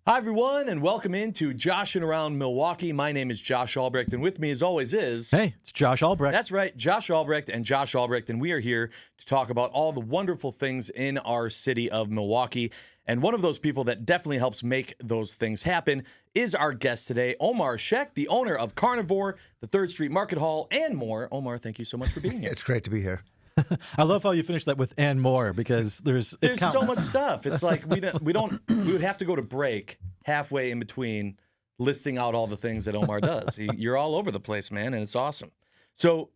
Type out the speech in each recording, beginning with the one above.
Hi, everyone, and welcome into Joshing Around Milwaukee. My name is Josh Albrecht, and with me, as always, is... Hey, it's Josh Albrecht. That's right, Josh Albrecht and Josh Albrecht, and we are here to talk about all the wonderful things in our city of Milwaukee. And one of those people that definitely helps make those things happen is our guest today, Omar Shaikh, the owner of Carnevor, the 3rd Street Market Hall, and more. Omar, thank you so much for being here. It's great to be here. I love how you finished that with "and more" because there's so much stuff. It's like we would have to go to break halfway in between listing out all the things that Omar does. You're all over the place, man, and it's awesome. So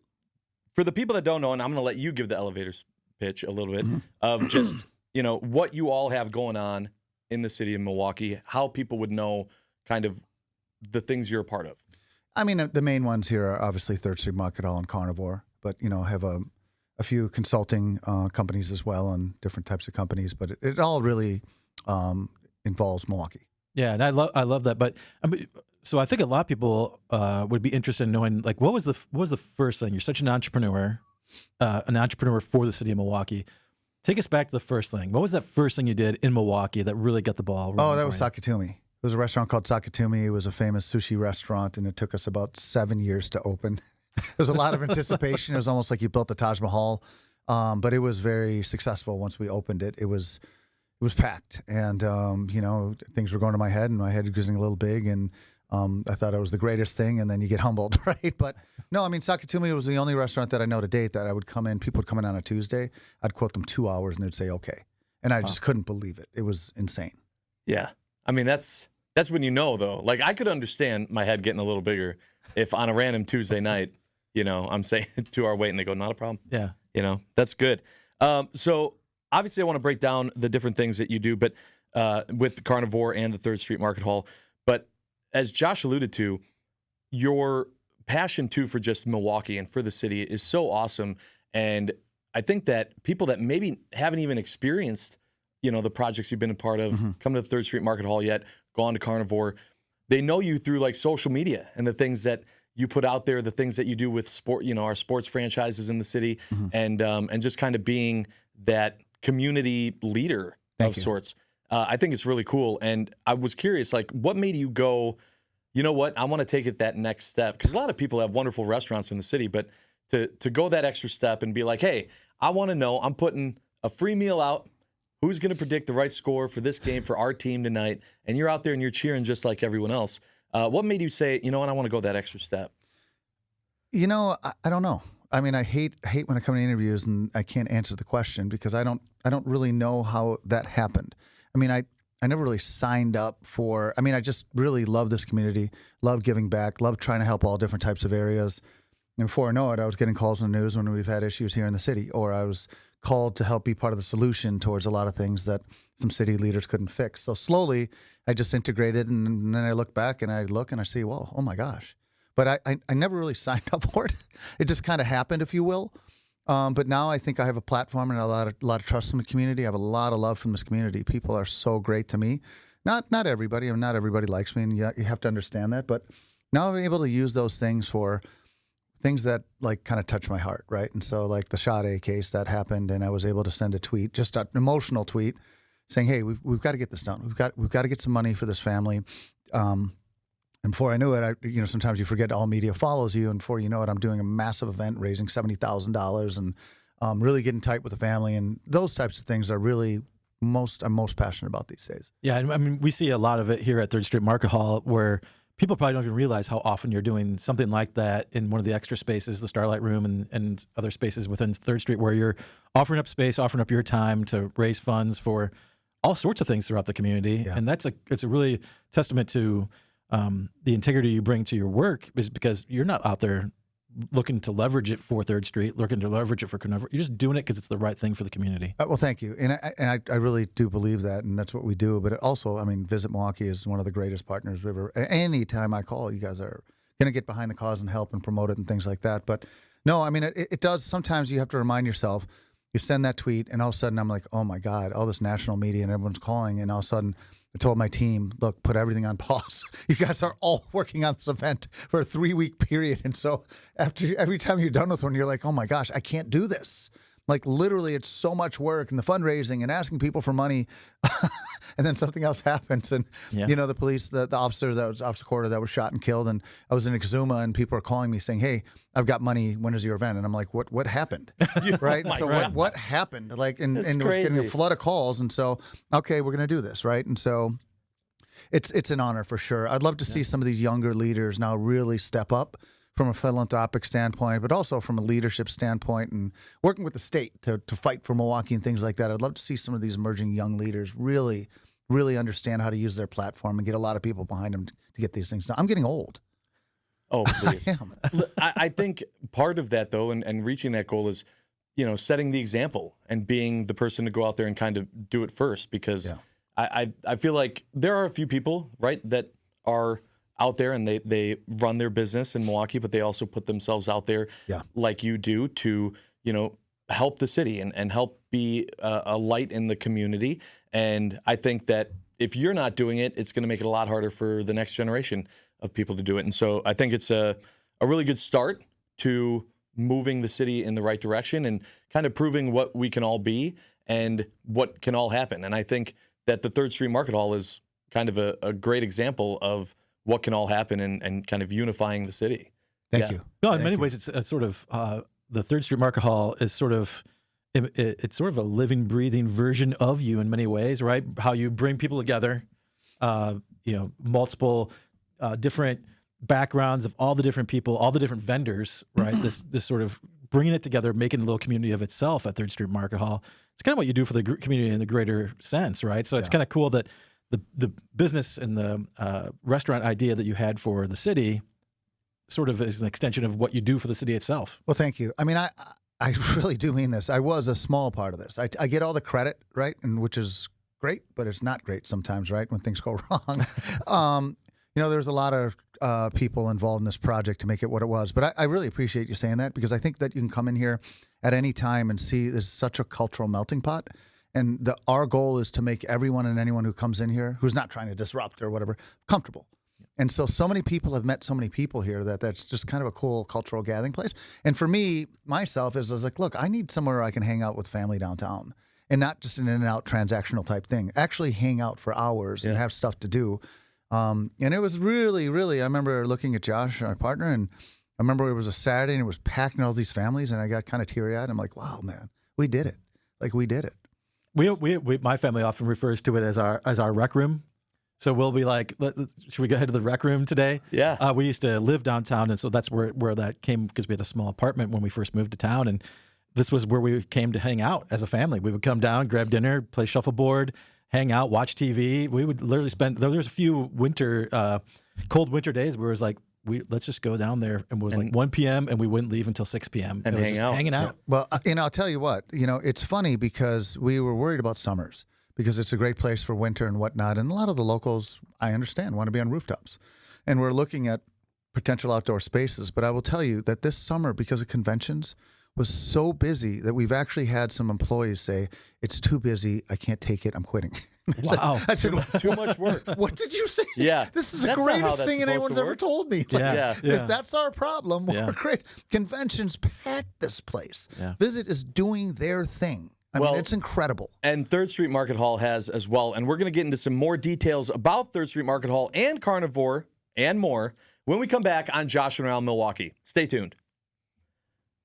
for the people that don't know, and I'm going to let you give the elevator pitch a little bit of just, what you all have going on in the city of Milwaukee, how people would know kind of the things you're a part of. I mean, the main ones here are obviously 3rd Street Market Hall and Carnevor, but, have a few consulting companies as well and different types of companies, but it all really involves Milwaukee. Yeah, and I love that. But so I think a lot of people would be interested in knowing, like, what was the first thing? You're such an entrepreneur for the city of Milwaukee. Take us back to the first thing. What was that first thing you did in Milwaukee that really got the ball rolling? Oh, that was Sake Tumi. It was a restaurant called Sake Tumi. It was a famous sushi restaurant, and it took us about 7 years to open. There was a lot of anticipation. It was almost like you built the Taj Mahal, but it was very successful once we opened it. It was packed, and things were going to my head, and my head was getting a little big, and I thought it was the greatest thing, and then you get humbled, right? But no, I mean, Sake Tumi was the only restaurant that I know to date that I would come in. People would come in on a Tuesday. I'd quote them 2 hours, and they'd say okay, and I just couldn't believe it. It was insane. Yeah, I mean that's when though. Like I could understand my head getting a little bigger if on a random Tuesday night. I'm saying 2 hour wait, and they go, not a problem. Yeah. That's good. So obviously I want to break down the different things that you do, but with Carnevor and the 3rd Street Market Hall. But as Josh alluded to, your passion too for just Milwaukee and for the city is so awesome. And I think that people that maybe haven't even experienced, the projects you've been a part of, come to the 3rd Street Market Hall yet, gone to Carnevor, they know you through like social media and the things that you put out there, the things that you do with sport, our sports franchises in the city, and just kind of being that community leader of sorts. I think it's really cool. And I was curious, like, what made you go, you know what, I want to take it that next step? Because a lot of people have wonderful restaurants in the city, but to go that extra step and be like, hey, I want to know, I'm putting a free meal out. Who's going to predict the right score for this game for our team tonight? And you're out there and you're cheering just like everyone else. What made you say, you know what, I want to go that extra step? I don't know. I mean, I hate when I come to interviews and I can't answer the question because I don't really know how that happened. I mean, I never really signed up for. I mean, I just really love this community, love giving back, love trying to help all different types of areas. And before I know it, I was getting calls in the news when we've had issues here in the city, or I was called to help be part of the solution towards a lot of things that some city leaders couldn't fix. So slowly, I just integrated, and then I look back and I look and I see, well, oh my gosh. But I never really signed up for it. It just kind of happened, if you will. But now I think I have a platform and a lot of trust from the community. I have a lot of love from this community. People are so great to me. Not everybody. I mean, not everybody likes me, and you have to understand that. But now I'm able to use those things for things that like kind of touch my heart, right? And so like the Sade case that happened, and I was able to send a tweet, just an emotional tweet, saying, "Hey, we've got to get this done. We've got to get some money for this family." And before I knew it, sometimes you forget all media follows you, and before you know it, I'm doing a massive event raising $70,000 and really getting tight with the family, and those types of things are really I'm most passionate about these days. Yeah, I mean, we see a lot of it here at 3rd Street Market Hall where people probably don't even realize how often you're doing something like that in one of the extra spaces, the Starlight Room and other spaces within 3rd Street, where you're offering up space, offering up your time to raise funds for all sorts of things throughout the community. Yeah. And it's a really testament to the integrity you bring to your work, is because you're not out there looking to leverage it for 3rd Street, looking to leverage it for Carnevor. You're just doing it because it's the right thing for the community. Well, thank you. And I really do believe that, and that's what we do. But also, I mean, Visit Milwaukee is one of the greatest partners we've ever. Any time I call, you guys are going to get behind the cause and help and promote it and things like that. But no, I mean, it does. Sometimes you have to remind yourself. You send that tweet, and all of a sudden I'm like, oh my God, all this national media and everyone's calling, and all of a sudden I told my team, look, put everything on pause. You guys are all working on this event for a 3-week period. And so every time you're done with one, you're like, oh my gosh, I can't do this. Like literally, it's so much work and the fundraising and asking people for money, and then something else happens. And the police, the officer Corder that was shot and killed, and I was in Exuma, and people are calling me saying, "Hey, I've got money. When is your event?" And I'm like, "What happened?" Right? So what happened? Like, and it was getting a flood of calls, and so okay, we're gonna do this, right? And so it's an honor for sure. I'd love to see some of these younger leaders now really step up from a philanthropic standpoint, but also from a leadership standpoint and working with the state to fight for Milwaukee and things like that. I'd love to see some of these emerging young leaders really, really understand how to use their platform and get a lot of people behind them to get these things done. I'm getting old. Oh, please. I am. I think part of that, though, and reaching that goal is, setting the example and being the person to go out there and kind of do it first, because I feel like there are a few people, right, that are out there and they run their business in Milwaukee, but they also put themselves out there like you do to, help the city and help be a light in the community. And I think that if you're not doing it, it's going to make it a lot harder for the next generation of people to do it. And so I think it's a really good start to moving the city in the right direction and kind of proving what we can all be and what can all happen. And I think that the 3rd Street Market Hall is kind of a great example of what can all happen and kind of unifying the city. Thank you. No, in many ways, it's a sort of the 3rd Street Market Hall is sort of it's sort of a living, breathing version of you in many ways, right? How you bring people together, multiple different backgrounds of all the different people, all the different vendors, right? This sort of bringing it together, making a little community of itself at 3rd Street Market Hall. It's kind of what you do for the community in the greater sense, right? So it's kind of cool that the business and the restaurant idea that you had for the city sort of is an extension of what you do for the city itself. Well, thank you. I mean, I really do mean this. I was a small part of this. I get all the credit, right, and which is great, but it's not great sometimes, right, when things go wrong. There's a lot of people involved in this project to make it what it was. But I really appreciate you saying that, because I think that you can come in here at any time and see there's such a cultural melting pot. And our goal is to make everyone and anyone who comes in here, who's not trying to disrupt or whatever, comfortable. And so many people have met so many people here that's just kind of a cool cultural gathering place. And for me, myself, I was like, look, I need somewhere I can hang out with family downtown and not just an in-and-out transactional type thing. Actually hang out for hours and have stuff to do. And it was really, really, I remember looking at Josh, my partner, and I remember it was a Saturday and it was packed in all these families, and I got kind of teary-eyed. I'm like, wow, man, we did it. Like, we did it. We my family often refers to it as our rec room. So we'll be like, should we go ahead to the rec room today? Yeah. We used to live downtown, and so that's where that came, because we had a small apartment when we first moved to town, and this was where we came to hang out as a family. We would come down, grab dinner, play shuffleboard, hang out, watch TV. We would literally spend. There was a few cold winter days where it was like, let's just go down there, and it was like 1 p.m. and we wouldn't leave until 6 p.m. and hanging out. Yeah. Well, I'll tell you what. It's funny because we were worried about summers, because it's a great place for winter and whatnot. And a lot of the locals, I understand, want to be on rooftops. And we're looking at potential outdoor spaces. But I will tell you that this summer, because of conventions, was so busy that we've actually had some employees say, it's too busy, I can't take it, I'm quitting. Wow. I said, too much work. What did you say? Yeah. This is the That's not how greatest that's thing anyone's ever told me. Yeah. If that's our problem, Yeah. we're great. Conventions pack this place. Yeah. Visit is doing their thing. I mean, it's incredible. And 3rd Street Market Hall has as well. And we're going to get into some more details about 3rd Street Market Hall and Carnevor and more when we come back on Joshing Around Milwaukee. Stay tuned.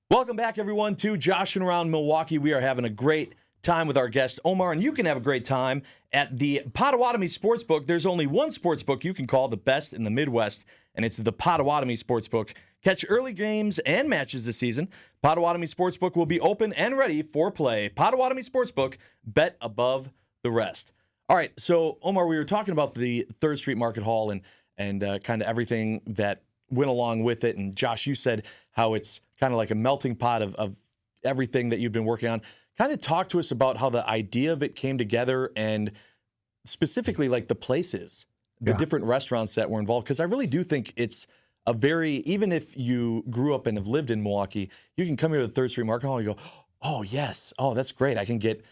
Welcome back, everyone, to Joshing Around Milwaukee. We are having a great time with our guest, Omar, and you can have a great time at the Potawatomi Sportsbook. There's only one sportsbook you can call the best in the Midwest, and it's the Potawatomi Sportsbook. Catch early games and matches this season. Potawatomi Sportsbook will be open and ready for play. Potawatomi Sportsbook, bet above the rest. All right, so, Omar, we were talking about the 3rd Street Market Hall and kind of everything that went along with it. And, Josh, you said how it's kind of like a melting pot of everything that you've been working on. Kind of talk to us about how the idea of it came together and specifically like the places, the different restaurants that were involved. Because I really do think it's a very, even if you grew up and have lived in Milwaukee, you can come here to the 3rd Street Market Hall and you go, oh, yes, oh, that's great. I can get,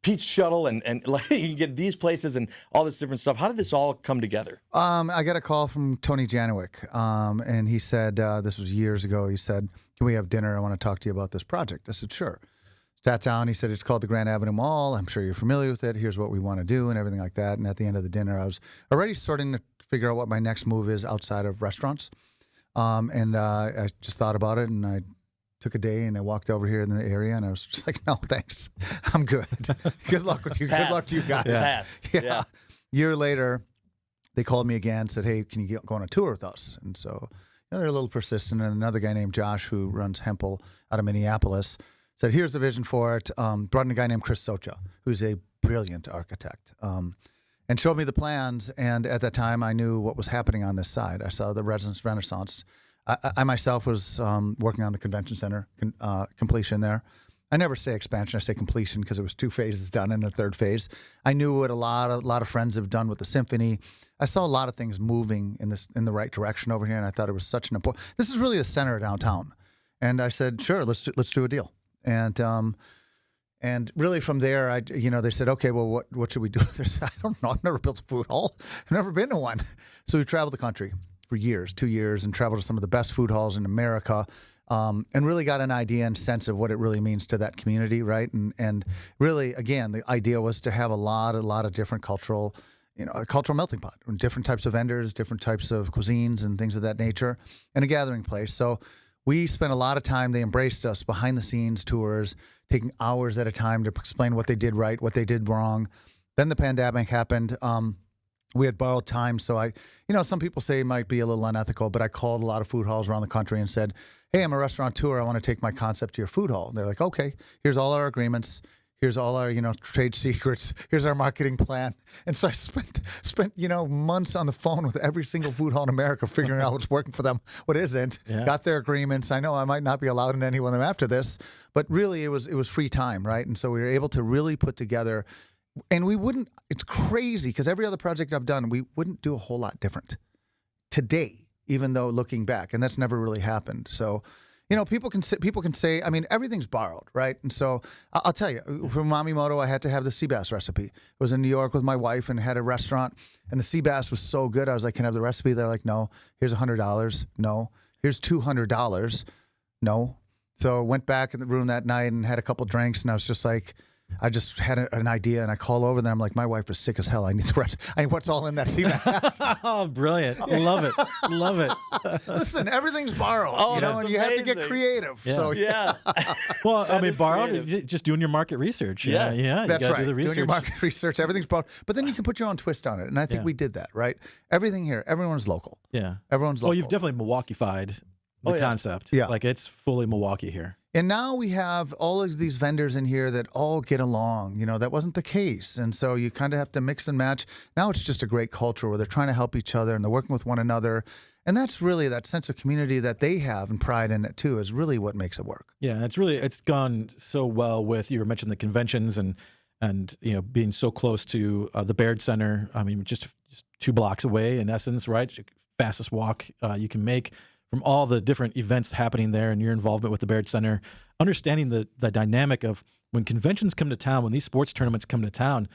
Pete's Shuttle and like, you can get these places and all this different stuff. How did this all come together? I got a call from Tony Janowick, and he said, this was years ago, he said, can we have dinner? I want to talk to you about this project. I said, sure. Sat down. He said, it's called the Grand Avenue Mall. I'm sure you're familiar with it. Here's what we want to do and everything like that. And at the end of the dinner, I was already starting to figure out what my next move is outside of restaurants. And I just thought about it, and I took a day and I walked over here in the area, and I was just like, no, thanks. I'm good. Good luck with you. Good luck to you guys. Yeah. Year later, they called me again, said, hey, can you go on a tour with us? And so they're a little persistent. And another guy named Josh, who runs Hempel out of Minneapolis, said, here's the vision for it. Brought in a guy named Chris Socha, who's a brilliant architect, and showed me the plans. And at that time, I knew what was happening on this side. I saw the Residence Renaissance. I myself was working on the convention center completion there. I never say expansion, I say completion, because it was 2 phases done in the 3rd phase. I knew what a lot of friends have done with the symphony. I saw a lot of things moving in the right direction over here, and I thought it was such an important. This is really the center of downtown, and I said, sure, let's do a deal. And really from there, they said, okay, well, what should we do? I don't know. I've never built a food hall. I've never been to one. So we traveled the country for years, 2 years, and traveled to some of the best food halls in America, and really got an idea and sense of what it really means to that community, right? And really, again, the idea was to have a lot of different cultural, a cultural melting pot, different types of vendors, different types of cuisines and things of that nature, and a gathering place. So we spent a lot of time. They embraced us, behind the scenes tours, taking hours at a time to explain what they did right, what they did wrong. Then the pandemic happened. We had borrowed time, so some people say it might be a little unethical, but I called a lot of food halls around the country and said, hey, I'm a restaurateur. I want to take my concept to your food hall. They're like, okay, here's all our agreements. Here's all our, trade secrets. Here's our marketing plan. And so I spent, months on the phone with every single food hall in America, figuring out what's working for them, what isn't. Yeah. Got their agreements. I know I might not be allowed in any of them after this, but really it was free time, right? And so we were able to really put together, and it's crazy because every other project I've done, we wouldn't do a whole lot different today, even though looking back, and that's never really happened. So, people can say, everything's borrowed, right? And so I'll tell you, for Mamimoto, I had to have the sea bass recipe. I was in New York with my wife and had a restaurant, and the sea bass was so good. I was like, can I have the recipe? They're like, no. Here's $100. No. Here's $200. No. So went back in the room that night and had a couple drinks, and I was just like, I just had an idea, and I call over there. I'm like, my wife is sick as hell. I need the rest. What's all in that sea bass? Oh, brilliant. Love it. Love it. Listen, everything's borrowed, and you have to get creative. Yeah. So, yeah. Well, borrowed, just doing your market research. Yeah. Yeah. That's right. Do the research. Doing your market research. Everything's borrowed. But then you can put your own twist on it. And I think we did that, right? Everything here, everyone's local. Yeah. Everyone's local. Well, you've definitely Milwaukeeified the concept. Yeah. Like it's fully Milwaukee here. And now we have all of these vendors in here that all get along. That wasn't the case. And so you kind of have to mix and match. Now it's just a great culture where they're trying to help each other and they're working with one another. And that's really that sense of community that they have and pride in it too is really what makes it work. Yeah, it's gone so well with, you were mentioning the conventions and being so close to the Baird Center. Just 2 blocks away in essence, right? Fastest walk you can make. From all the different events happening there and your involvement with the Baird Center, understanding the dynamic of when conventions come to town, when these sports tournaments come to town,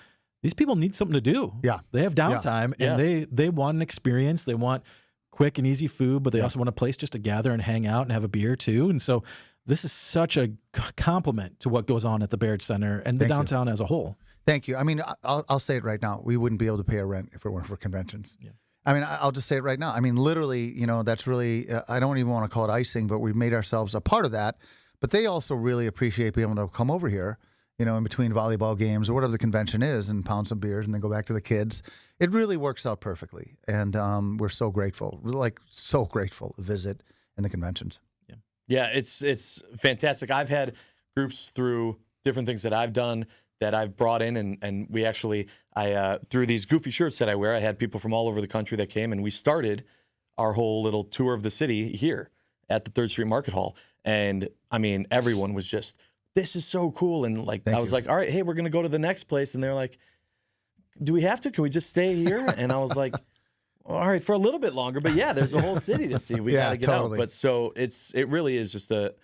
these people need something to do. Yeah. They have downtime and they want an experience. They want quick and easy food, but they also want a place just to gather and hang out and have a beer too. And so this is such a compliment to what goes on at the Baird Center and the downtown as a whole. Thank you. I'll say it right now. We wouldn't be able to pay our rent if it weren't for conventions. Yeah. I'll just say it right now. Literally, that's really, I don't even want to call it icing, but we've made ourselves a part of that. But they also really appreciate being able to come over here, in between volleyball games or whatever the convention is and pound some beers and then go back to the kids. It really works out perfectly. And we're so grateful, so grateful to visit in the conventions. Yeah, it's fantastic. I've had groups through different things that I've done that I've brought in, and we actually, through these goofy shirts that I wear, I had people from all over the country that came, and we started our whole little tour of the city here at the 3rd Street Market Hall. And, everyone was just, this is so cool. And, I was like, all right, hey, we're going to go to the next place. And they're like, do we have to? Can we just stay here? And I was like, all right, for a little bit longer. But, yeah, there's a whole city to see. We got to get out. But so it really is just a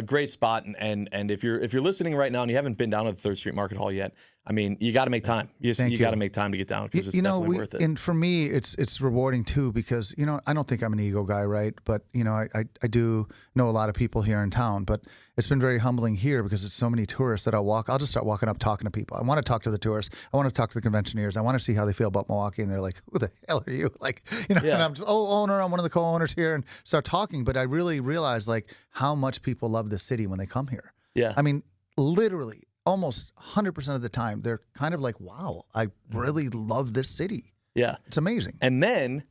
great spot, and if you're listening right now and you haven't been down to the 3rd Street Market Hall yet, I mean, you got to make time. You got to make time to get down because it's definitely worth it. And for me, it's rewarding too because I don't think I'm an ego guy, right? But I do know a lot of people here in town. But it's been very humbling here because it's so many tourists that I'll just start walking up talking to people. I want to talk to the tourists. I want to talk to the conventioneers. I want to see how they feel about Milwaukee, and they're like, "Who the hell are you?" Like, And I'm just owner. I'm one of the co-owners here, and start talking. But I really realize like how much people love this city when they come here. Yeah, I mean, literally. Almost 100% of the time, they're kind of like, wow, I really love this city. Yeah. It's amazing. And then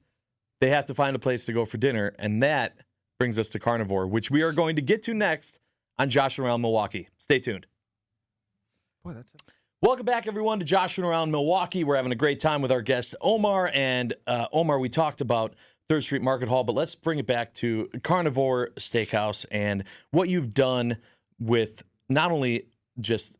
they have to find a place to go for dinner, and that brings us to Carnevor, which we are going to get to next on Joshing Around Milwaukee. Stay tuned. Boy, that's it. Welcome back, everyone, to Joshing Around Milwaukee. We're having a great time with our guest, Omar. And Omar, we talked about 3rd Street Market Hall, but let's bring it back to Carnevor Steakhouse and what you've done with not only just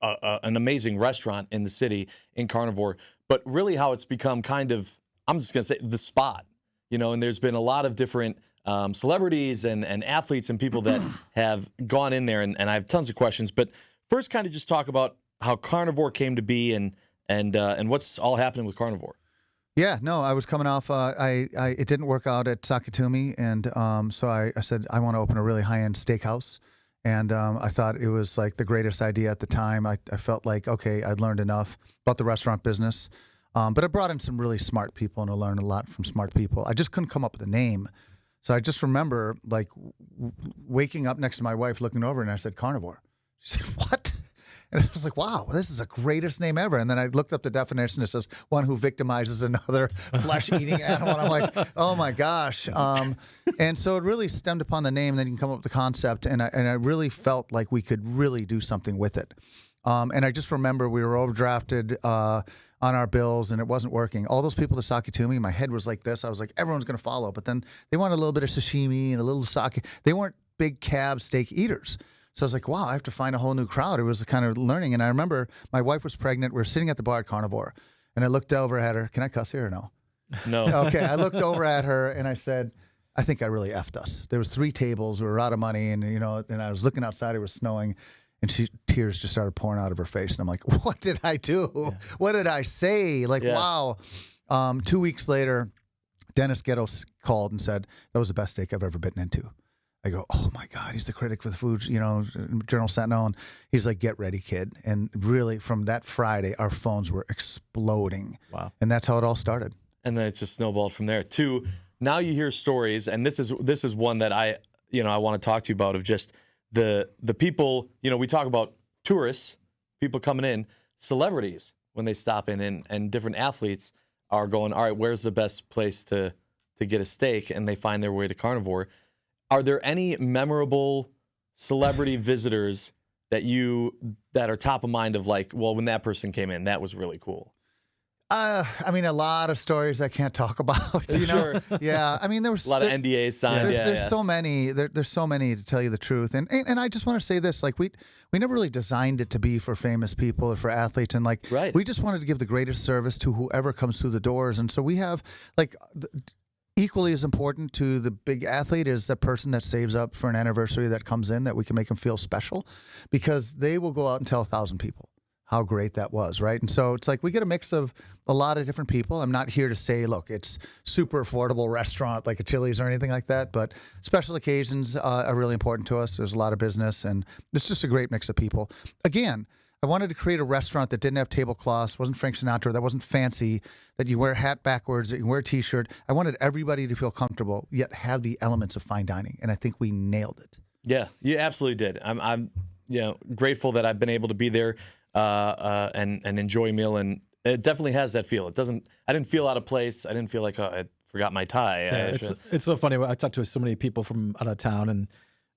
an amazing restaurant in the city in Carnevor, but really how it's become kind of, I'm just going to say, the spot, and there's been a lot of different celebrities and athletes and people that have gone in there, and I have tons of questions. But first, kind of just talk about how Carnevor came to be and what's all happening with Carnevor. Yeah, no, I was coming off. It didn't work out at Sake Tumi, and so I said I want to open a really high-end steakhouse. And I thought it was like the greatest idea at the time. I felt like, okay, I'd learned enough about the restaurant business. But I brought in some really smart people, and I learned a lot from smart people. I just couldn't come up with a name. So I just remember like waking up next to my wife, looking over, and I said, Carnevor. She said, what? And I was like, wow, this is the greatest name ever. And then I looked up the definition. It says one who victimizes another flesh-eating animal. And I'm like, oh, my gosh. And so it really stemmed upon the name. And then you can come up with the concept. And I really felt like we could really do something with it. And I just remember we were overdrafted on our bills, and it wasn't working. All those people to Sake Tumi, my head was like this. I was like, everyone's going to follow. But then they wanted a little bit of sashimi and a little sake. They weren't big cab steak eaters. So I was like, wow, I have to find a whole new crowd. It was kind of learning. And I remember my wife was pregnant. We were sitting at the bar at Carnevor, and I looked over at her. Can I cuss here or no? No. Okay. I looked over at her, and I said, I think I really effed us. There was 3 tables. We were out of money, and, and I was looking outside. It was snowing, and tears just started pouring out of her face. And I'm like, what did I do? Yeah. What did I say? Like, wow. 2 weeks later, Dennis Ghetto called and said, that was the best steak I've ever bitten into. I go, oh, my God, he's the critic for the food, Journal Sentinel. And he's like, get ready, kid. And really, from that Friday, our phones were exploding. Wow. And that's how it all started. And then it's just snowballed from there. Now you hear stories, and this is one that I want to talk to you about, of just the people, we talk about tourists, people coming in, celebrities when they stop in, and different athletes are going, all right, where's the best place to get a steak? And they find their way to Carnevor. Are there any memorable celebrity visitors that are top of mind of like, well, when that person came in, that was really cool? I mean, a lot of stories I can't talk about. Sure. Yeah. I mean, there was a lot of NDAs signed. There's so many. There's so many, to tell you the truth. And I just want to say this: like we never really designed it to be for famous people or for athletes, and like we just wanted to give the greatest service to whoever comes through the doors. And so we have like. Equally as important to the big athlete is the person that saves up for an anniversary that comes in, that we can make them feel special, because they will go out and tell 1,000 people how great that was, right? And so it's like we get a mix of a lot of different people. I'm not here to say, look, it's super affordable restaurant like a Chili's or anything like that, but special occasions are really important to us. There's a lot of business, and it's just a great mix of people. Again, I wanted to create a restaurant that didn't have tablecloths, wasn't Frank Sinatra, that wasn't fancy, that you wear a hat backwards, that you wear a T-shirt. I wanted everybody to feel comfortable, yet have the elements of fine dining, and I think we nailed it. Yeah, you absolutely did. I'm grateful that I've been able to be there and enjoy a meal, and it definitely has that feel. I didn't feel out of place. I didn't feel like I forgot my tie. Yeah, it's so funny. I talk to so many people from out of town, and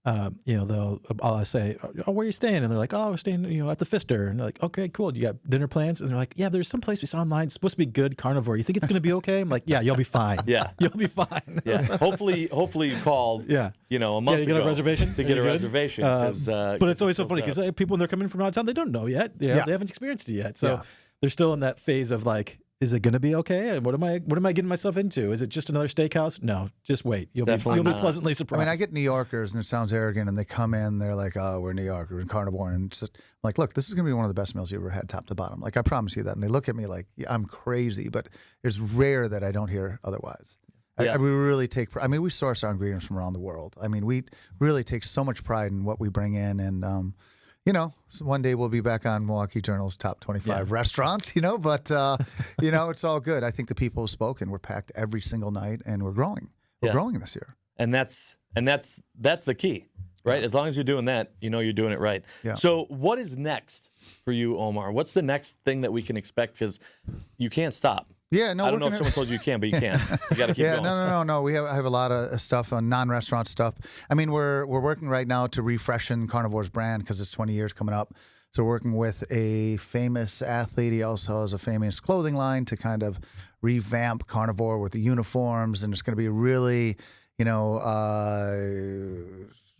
I'll say, oh, where are you staying? And they're like, oh, we're staying, at the Pfister. And they're like, okay, cool. You got dinner plans? And they're like, yeah, there's some place we saw online. It's supposed to be good, Carnevor. You think it's going to be okay? I'm like, yeah, you'll be fine. Yeah. You'll be fine. Yeah. Hopefully you called, a month you get ago a reservation? to get a reservation. But it's always so funny because people, when they're coming from out of town, they don't know yet. They haven't experienced it yet. So they're still in that phase of like, is it going to be okay? And what am I getting myself into? Is it just another steakhouse? No, just wait. You'll be pleasantly surprised. I mean, I get New Yorkers, and it sounds arrogant, and they come in, they're like, "Oh, we're New Yorkers and Carnevor," and it's just, I'm like, "Look, this is going to be one of the best meals you ever had, top to bottom." Like, I promise you that. And they look at me like, yeah, I'm crazy, but it's rare that I don't hear otherwise. Yeah. We really take. I mean, we source our ingredients from around the world. I mean, we really take so much pride in what we bring in, and you know, one day we'll be back on Milwaukee Journal's top 25 restaurants, you know, but, you know, it's all good. I think the people have spoken. We're packed every single night, and we're growing. We're growing this year. And that's the key, right? As long as you're doing that, you know you're doing it right. Yeah. So what is next for you, Omar? What's the next thing that we can expect? Because you can't stop. Yeah, no, I don't know if someone told you you can, but you can. You got to keep going. No. I have a lot of stuff on non-restaurant stuff. I mean, we're working right now to refreshen Carnevor's brand because it's 20 years coming up. So we're working with a famous athlete. He also has a famous clothing line to kind of revamp Carnevor with the uniforms, and it's going to be really, you know,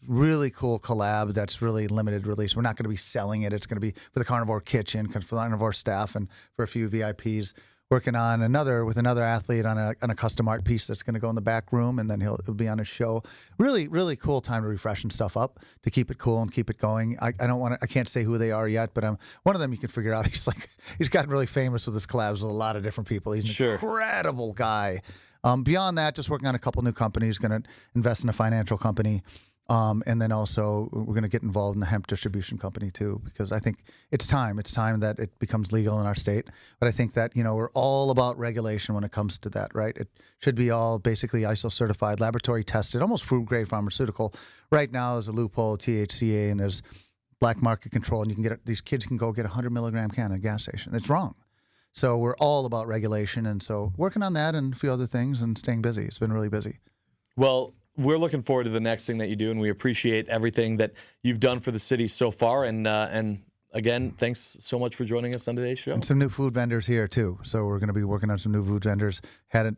really cool collab that's really limited release. We're not going to be selling it. It's going to be for the Carnevor kitchen, for the Carnevor staff, and for a few VIPs. Working on another athlete on a custom art piece that's going to go in the back room, and then he'll be on a show. Really, really cool time to refreshen stuff up, to keep it cool and keep it going. I can't say who they are yet, but one of them you can figure out. He's gotten really famous with his collabs with a lot of different people. He's an incredible guy. Beyond that, just working on a couple new companies. Going to invest in a financial company. And then also we're going to get involved in the hemp distribution company too, because I think it's time. It's time that it becomes legal in our state. But I think that, you know, we're all about regulation when it comes to that, right? It should be all basically ISO certified, laboratory tested, almost food grade pharmaceutical. Right now there's a loophole, THCA, and there's black market control, and you can these kids can go get a 100 milligram can at a gas station. It's wrong. So we're all about regulation, and so working on that and a few other things and staying busy. It's been really busy. Well, we're looking forward to the next thing that you do, and we appreciate everything that you've done for the city so far. And again, thanks so much for joining us on today's show. And some new food vendors here, too. So we're going to be working on some new food vendors. Had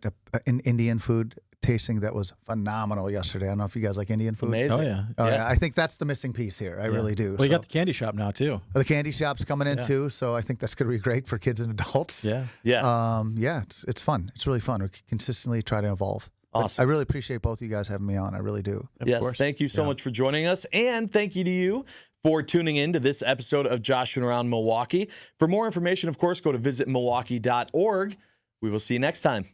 an Indian food tasting that was phenomenal yesterday. I don't know if you guys like Indian food. Amazing. Oh, yeah. I think that's the missing piece here. I really do. Well, you got the candy shop now, too. The candy shop's coming in, too. So I think that's going to be great for kids and adults. Yeah. It's fun. It's really fun. We consistently try to evolve. Awesome. I really appreciate both of you guys having me on. I really do. Yes, thank you so much for joining us. And thank you to you for tuning in to this episode of Joshing Around Milwaukee. For more information, of course, go to visitmilwaukee.org. We will see you next time.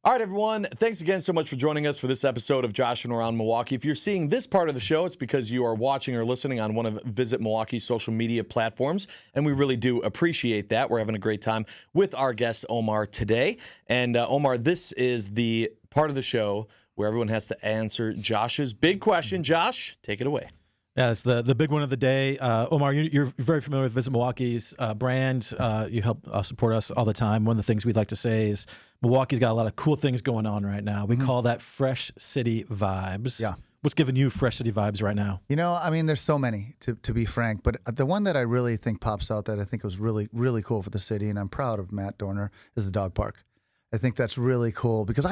All right, everyone. Thanks again so much for joining us for this episode of Joshing Around Milwaukee. If you're seeing this part of the show, it's because you are watching or listening on one of Visit Milwaukee's social media platforms, and we really do appreciate that. We're having a great time with our guest, Omar, today. And Omar, this is the part of the show where everyone has to answer Josh's big question. Josh, take it away. Yeah, it's the big one of the day. Omar, you're very familiar with Visit Milwaukee's brand. You help support us all the time. One of the things we'd like to say is Milwaukee's got a lot of cool things going on right now. We call that Fresh City Vibes. Yeah. What's giving you Fresh City Vibes right now? You know, I mean, there's so many, to be frank, but the one that I really think pops out that I think was really, really cool for the city, and I'm proud of Matt Dorner, is the dog park. I think that's really cool because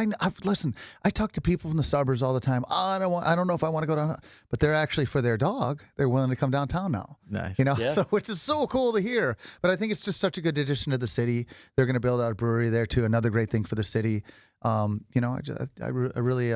listen, I talk to people from the suburbs all the time. I don't know if I want to go down, but they're actually, for their dog, they're willing to come downtown now. Nice. You know, Yeah. so which is so cool to hear. But I think it's just such a good addition to the city. They're going to build out a brewery there too. Another great thing for the city. You know, I really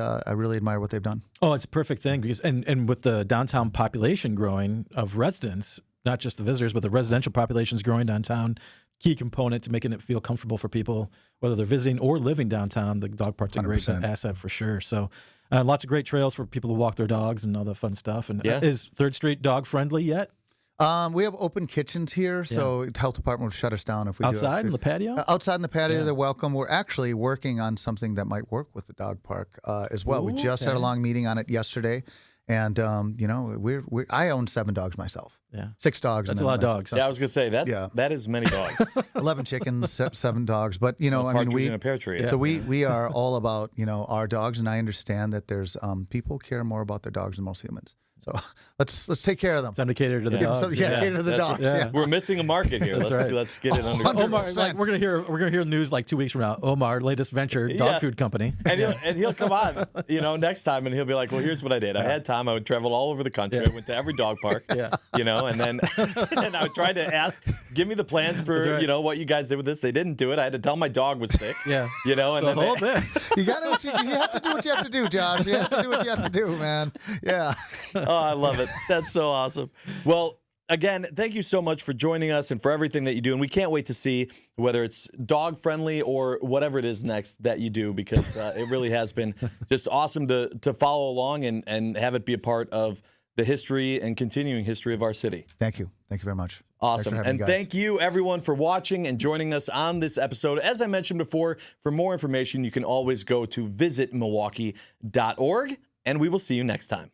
admire what they've done. Oh, it's a perfect thing because and with the downtown population growing of residents, not just the visitors, but the residential population's growing downtown. Key component to making it feel comfortable for people, whether they're visiting or living downtown. The dog park's a great 100%. asset for sure. So lots of great trails for people to walk their dogs and all the fun stuff. And Yeah. Is 3rd Street dog friendly yet? We have open kitchens here, so the health department will shut us down if we Outside in the patio? Outside in the patio, they're welcome. We're actually working on something that might work with the dog park as well. We just had a long meeting on it yesterday, and you know, I own 7 dogs myself. Yeah, 6 dogs. that's and a then lot of dogs. Yeah, I was going to say that is many dogs. 11 chickens, 7 dogs. But you know, I mean, Partridge in a pear tree. so we are all about, you know, our dogs, and I understand that there's people care more about their dogs than most humans. So let's take care of them. Time to cater to the Give them dogs. some- cater to the That's dogs. right. Yeah. We're missing a market here. That's let's, right. let's get it under. Omar, 100%. like we're gonna hear news like 2 weeks from now. Omar, latest venture, dog Yeah. food company. And he'll come on, next time, and he'll be like, "Well, here's what I did. I had time. I would travel all over the country. I went to every dog park. And then and I would try to ask, give me the plans for right. what you guys did with this. They didn't do it. I had to tell my dog was sick. Yeah. And The then whole thing. You have to do what you have to do, Josh. You have to do what you have to do, man. Yeah. Oh, I love it. That's so awesome. Well, again, thank you so much for joining us and for everything that you do. And we can't wait to see whether it's dog friendly or whatever it is next that you do, because it really has been just awesome to follow along and have it be a part of the history and continuing history of our city. Thank you. Thank you very much. Awesome. And thank you, everyone, for watching and joining us on this episode. As I mentioned before, for more information, you can always go to visitmilwaukee.org, and we will see you next time.